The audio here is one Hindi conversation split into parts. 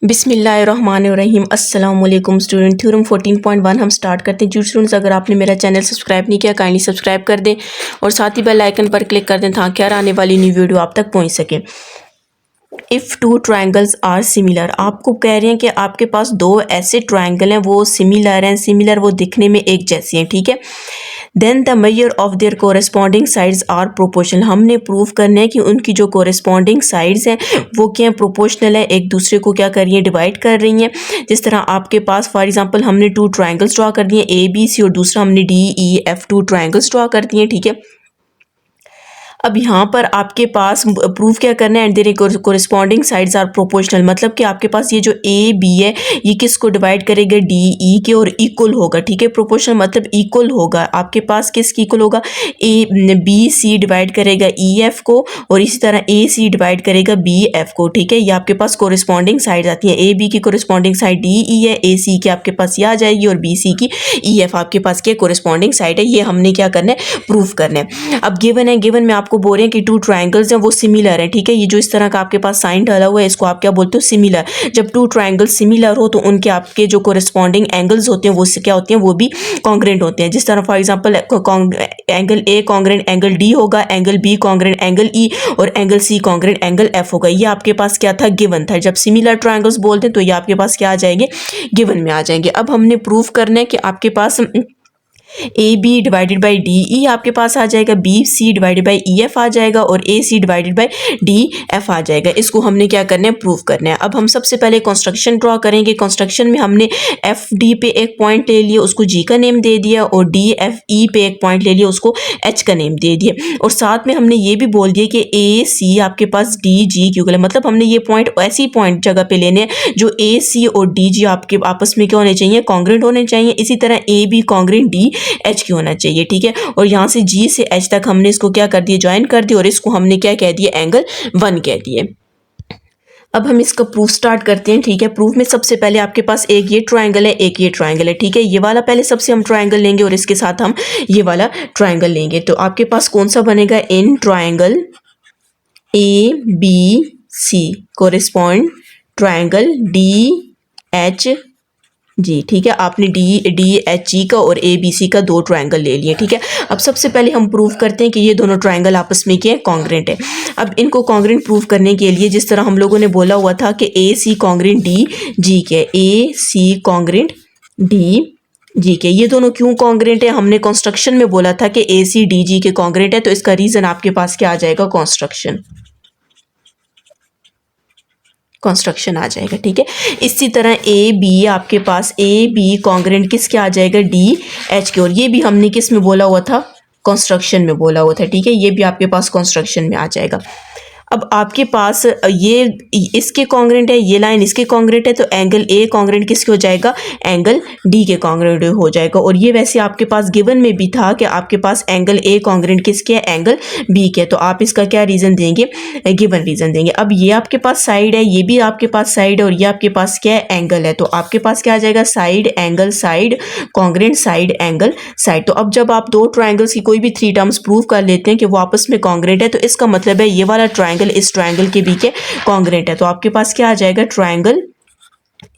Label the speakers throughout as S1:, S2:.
S1: बिस्मिल्लाहिर्रहमानिर्रहीम अस्सलाम वालेकुम स्टूडेंट। थ्योरम 14.1 हम स्टार्ट करते हैं। जी स्टूडेंट्स, अगर आपने मेरा चैनल सब्सक्राइब नहीं किया काइंडली सब्सक्राइब कर दें और साथ ही बेल आइकन पर क्लिक कर दें ताकि हर आने वाली न्यू वीडियो आप तक पहुंच सके। If two triangles are similar, आपको कह रहे हैं कि आपके पास दो ऐसे ट्रायंगल हैं वो सिमिलर हैं। सिमिलर वो दिखने में एक जैसे हैं, ठीक है। Then the measure of their corresponding sides are proportional, हमने प्रूव करना है कि उनकी जो कोरेस्पॉन्डिंग साइड्स हैं वो क्या प्रोपोर्शनल है, एक दूसरे को क्या कर रही है, डिवाइड कर रही हैं। जिस तरह आपके पास फॉर एग्जांपल हमने टू ट्रायंगल्स ड्रॉ कर दिए ए बी सी और दूसरा हमने D E F, two triangles draw कर दिए, ठीक है। अब यहाँ पर आपके पास प्रूफ क्या करना है, and their corresponding sides are proportional, मतलब कि आपके पास ये जो ए बी है ये किसको डिवाइड करेगा, डी ई के, और इक्वल होगा, ठीक है। प्रोपोर्शनल मतलब इक्वल होगा। आपके पास किसकी इक्वल होगा, ए बी सी डिवाइड करेगा ई एफ को और इसी तरह ए सी डिवाइड करेगा बी एफ को, ठीक है। ये आपके पास कोरिस्पॉन्डिंग साइड्स आती हैं। ए बी की कोरिस्पॉन्डिंग साइड डी ई है, ए सी की आपके पास ये आ जाएगी और बी सी की ई एफ आपके पास क्या कोरिस्पॉन्डिंग साइड है। ये हमने क्या करना है, प्रूफ करना है। अब गिवन है, गिवन में आपको बोल रहे हैं कि टू ट्रायंगल्स हैं वो सिमिलर है, ठीक है। ये जो इस तरह का आपके पास साइन डाला हुआ है इसको आप क्या बोलते हो, सिमिलर। जब टू ट्रायंगल्स सिमिलर हो तो उनके आपके जो कोरिस्पॉन्डिंग एंगल्स होते हैं वो क्या होते हैं, वो भी कॉन्ग्रेंट होते हैं। जिस तरह for example angle A congruent angle D होगा, angle B congruent angle E और angle C congruent angle F होगा। ये आपके पास क्या था, गिवन था। जब सिमिलर ट्रायंगल्स बोलते हैं तो ये आपके पास क्या आ जाएंगे, गिवन में आ जाएंगे। अब हमने प्रूफ करना है कि आपके पास A B divided by D E आपके पास आ जाएगा, B C divided by E F आ जाएगा और A C divided by D F आ जाएगा। इसको हमने क्या करना है, प्रूव करना है। अब हम सबसे पहले कंस्ट्रक्शन ड्रॉ करेंगे। कंस्ट्रक्शन में हमने एफ डी पे एक पॉइंट ले लिया, उसको जी का नेम दे दिया, और डी एफ ई पे एक पॉइंट ले लिया, उसको एच का नेम दे दिया, और साथ में हमने ये भी बोल दिया कि ए सी आपके पास डी जी क्यों गला, मतलब हमने ये पॉइंट ऐसी पॉइंट जगह पे लेने हैं जो ए सी और डी जी आपके आपस में क्या होने चाहिए, कॉन्ग्रेंट होने चाहिए। इसी तरह A B congruent D H की होना चाहिए, ठीक है। और यहाँ से जी से एच तक हमने इसको क्या कर दिया, ज्वाइन कर दिया, और इसको हमने क्या कह दिया, एंगल 1 कह दिए। अब हम इसका प्रूफ स्टार्ट करते हैं, ठीक है। प्रूफ में सबसे पहले आपके पास एक ये ट्रायंगल है, एक ये ट्रायंगल है, ठीक है। ये वाला पहले सबसे हम ट्रायंगल लेंगे और इसके साथ हम ये वाला ट्रायंगल लेंगे। तो आपके पास कौन सा बनेगा, in triangle A B C correspond triangle D H G, ठीक है। आपने डी एच जी का और ए बी सी का दो ट्रायंगल ले लिए, ठीक है। अब सबसे पहले हम प्रूव करते हैं कि ये दोनों ट्रायंगल आपस में क्या है, कॉन्ग्रेंट है। अब इनको कॉन्ग्रेंट प्रूव करने के लिए जिस तरह हम लोगों ने बोला हुआ था कि ए सी कॉन्ग्रेंट डी जी के, ए सी कॉन्ग्रेंट डी जी के, ये दोनों क्यों कॉन्ग्रेंट है, हमने कंस्ट्रक्शन में बोला था कि ए सी डी जी के कॉन्ग्रेंट है, तो इसका रीजन आपके पास क्या आ जाएगा, कंस्ट्रक्शन आ जाएगा, ठीक है। इसी तरह ए बी आपके पास ए बी कॉन्ग्रेंट किसके आ जाएगा, डी एच के, और ये भी हमने किस में बोला हुआ था, कंस्ट्रक्शन में बोला हुआ था, ठीक है। ये भी आपके पास कंस्ट्रक्शन में आ जाएगा। अब आपके पास ये इसके कॉन्ग्रेंट है, ये लाइन इसके कॉन्ग्रेंट है, तो एंगल ए कॉन्ग्रेंट किसके हो जाएगा, एंगल डी के कॉन्ग्रेंट हो जाएगा। और ये वैसे आपके पास गिवन में भी था कि आपके पास एंगल ए कॉन्ग्रेंट किसके है, एंगल बी के, तो आप इसका क्या रीज़न देंगे, गिवन रीज़न देंगे। अब ये आपके पास साइड है, ये भी आपके पास साइड है, और ये आपके पास क्या है, एंगल है, तो आपके पास क्या आ जाएगा, side angle side congruent side angle side. तो अब जब आप दो ट्राइंगल्स की कोई भी थ्री टर्म्स प्रूव कर लेते हैं कि वो आपस में कॉन्ग्रेंट है, तो इसका मतलब है ये वाला ट्राइंगल इस ट्रायंगल के बीच कॉन्ग्रेंट है। तो आपके पास क्या आ जाएगा, triangle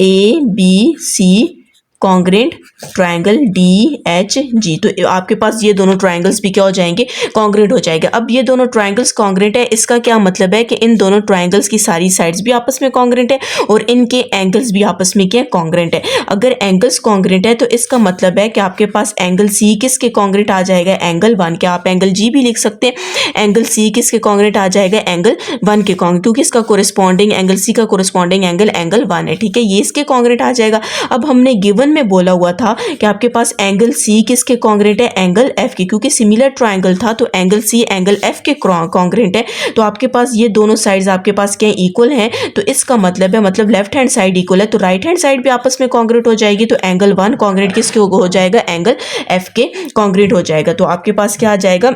S1: A B C congruent triangle D H G. तो आपके पास ये दोनों ट्रायंगल्स भी क्या हो जाएंगे, कॉन्ग्रेंट हो जाएगा। अब ये दोनों ट्रायंगल्स कॉन्ग्रेंट है, इसका क्या मतलब है कि इन दोनों ट्रायंगल्स की सारी साइड्स भी आपस में कॉन्ग्रेंट है और इनके एंगल्स भी आपस में क्या कॉन्ग्रेंट है। अगर एंगल्स कॉन्ग्रेंट है तो इसका मतलब है कि आपके पास एंगल सी किसके कॉन्ग्रेंट आ जाएगा, एंगल 1 के। आप एंगल जी भी लिख सकते हैं, एंगल सी किसके कॉन्ग्रेंट आ जाएगा, एंगल 1 के कॉन्ग्रेंट, क्योंकि इसका कोरिस्पॉन्डिंग एंगल सी का कोरिस्पॉन्डिंग एंगल 1 है, ठीक है। ये इसके कॉन्ग्रेंट आ जाएगा। अब हमने गिवन में बोला हुआ था कि आपके पास एंगल सी किसके कॉन्ग्रेंट है, एंगल एफ के, क्योंकि सिमिलर ट्रायंगल था तो एंगल सी एंगल एफ के कॉन्ग्रेंट है। तो आपके पास ये दोनों साइड्स आपके पास क्या इक्वल हैं, तो इसका मतलब है, मतलब लेफ्ट हैंड साइड इक्वल है तो राइट हैंड साइड भी आपस में कॉन्ग्रेंट हो जाएगी। तो एंगल 1 कॉन्ग्रेंट किसके हो जाएगा, एंगल एफ के कॉन्ग्रेंट हो जाएगा। तो आपके पास क्या आ जाएगा,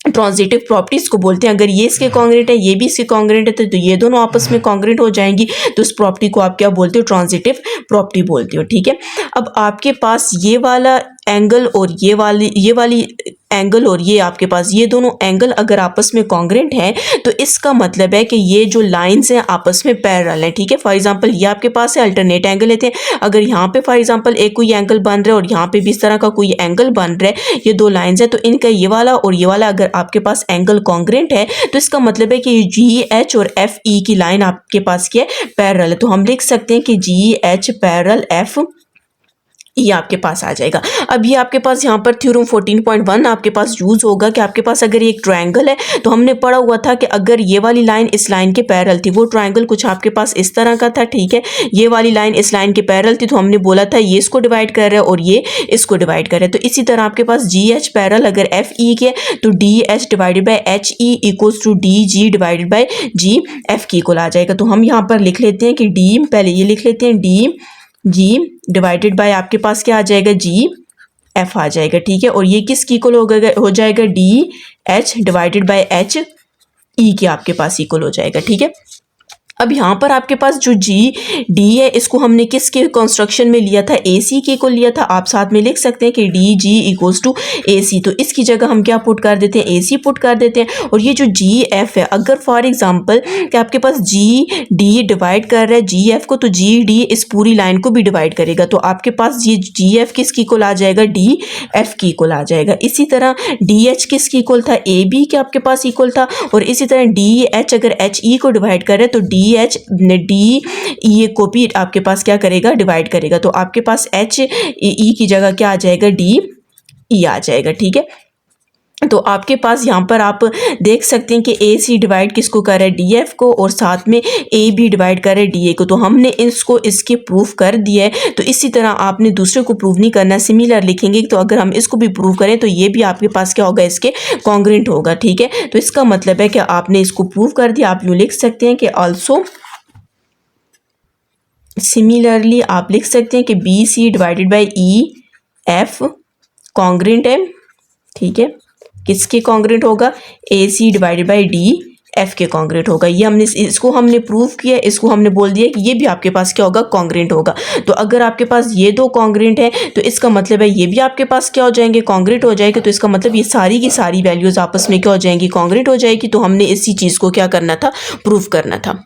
S1: ट्रांजिटिव प्रॉपर्टीज को बोलते हैं। अगर ये इसके कॉन्ग्रेंट है, ये भी इसके कॉन्ग्रेंट है, तो ये दोनों आपस में कॉन्ग्रेंट हो जाएंगी, तो उस प्रॉपर्टी को आप क्या बोलते हो, ट्रांजिटिव प्रॉपर्टी बोलते हो, ठीक है। अब आपके पास ये वाला एंगल और ये वाली एंगल और ये आपके पास ये दोनों एंगल अगर आपस में कॉन्ग्रेंट है तो इसका मतलब है कि ये जो लाइंस हैं आपस में पैरेलल है। ठीक है, फॉर एग्जांपल ये आपके पास है, अल्टरनेट एंगल लेते हैं। अगर यहाँ पे फॉर एग्जांपल एक कोई एंगल बन रहा है और यहाँ पे भी इस तरह का कोई एंगल बन रहा है, ये दो लाइंस है, तो इनका ये वाला और ये वाला अगर आपके पास एंगल कॉन्ग्रेंट है तो इसका मतलब है कि जी एच और एफ ई की लाइन आपके पास क्या है, पैरेलल है। तो हम लिख सकते हैं कि जी एच पैरेलल एफ ये आपके पास आ जाएगा। अब ये आपके पास यहाँ पर थ्योरम 14.1 आपके पास यूज होगा कि आपके पास अगर ये एक ट्रायंगल है तो हमने पढ़ा हुआ था कि अगर ये वाली लाइन इस लाइन के पैरेलल थी, वो ट्रायंगल कुछ आपके पास इस तरह का था। ठीक है, ये वाली लाइन इस लाइन के पैरेलल थी तो हमने बोला था ये इसको डिवाइड कर रहा है और ये इसको डिवाइड कर रहा है। तो इसी तरह आपके पास जी एच पैरेलल अगर एफ ई के तो D H divided by H E equals to D G divided by G F की इक्वल आ जाएगा। तो हम यहाँ पर लिख लेते हैं कि डी, पहले ये लिख लेते हैं डी जी डिवाइडेड बाय आपके पास क्या आ जाएगा, जी एफ आ जाएगा। ठीक है, और ये किसकी इक्वल हो जाएगा, D H divided by H E के आपके पास इक्वल हो जाएगा। ठीक है, अब यहाँ पर आपके पास जो जी डी है इसको हमने किसके कंस्ट्रक्शन में लिया था, ए सी के को लिया था। आप साथ में लिख सकते हैं कि डी जी इक्वल्स टू ए सी, तो इसकी जगह हम क्या पुट कर देते हैं, ए सी पुट कर देते हैं। और ये जो जी एफ है, अगर फॉर एग्जांपल कि आपके पास जी डी डिवाइड कर रहा है जी एफ को, तो जी डी इस पूरी लाइन को भी डिवाइड करेगा, तो आपके पास ये जी एफ किसकी इक्वल आ जाएगा, डी एफ की इक्वल आ जाएगा। इसी तरह डी एच किसकी इक्वल था, ए बी के आपके पास इक्वल था। और इसी तरह डी एच अगर एच ई को डिवाइड करे तो डी एच डी ई को भी आपके पास क्या करेगा, डिवाइड करेगा, तो आपके पास एच ई की जगह क्या आ जाएगा, डी ई आ जाएगा। ठीक है, तो आपके पास यहाँ पर आप देख सकते हैं कि ए सी डिवाइड किसको कर रहा है, डी एफ को, और साथ में ए भी डिवाइड कर रहा है डी ए को। तो हमने इसको इसके प्रूफ कर दिया है। तो इसी तरह आपने दूसरे को प्रूव नहीं करना, सिमिलर लिखेंगे। तो अगर हम इसको भी प्रूव करें तो ये भी आपके पास क्या होगा, इसके कॉन्ग्रेंट होगा। ठीक है, तो इसका मतलब है कि आपने इसको प्रूव कर दिया। आप यूँ लिख सकते हैं कि ऑल्सो सिमिलरली आप लिख सकते हैं कि B C divided by E F congruent है। ठीक है, किसके कॉन्ग्रेंट होगा, A C divided by D F के कॉन्ग्रेंट होगा। ये इसको हमने प्रूव किया, इसको हमने बोल दिया कि ये भी आपके पास क्या होगा, कॉन्ग्रेंट होगा। तो अगर आपके पास ये दो कॉन्ग्रेंट है तो इसका मतलब है ये भी आपके पास क्या हो जाएंगे, कॉन्ग्रेंट हो जाएंगे। तो इसका मतलब ये सारी की सारी वैल्यूज आपस में क्या हो जाएंगी, कॉन्ग्रेंट हो जाएगी। तो हमने इसी चीज़ को क्या करना था, प्रूव करना था।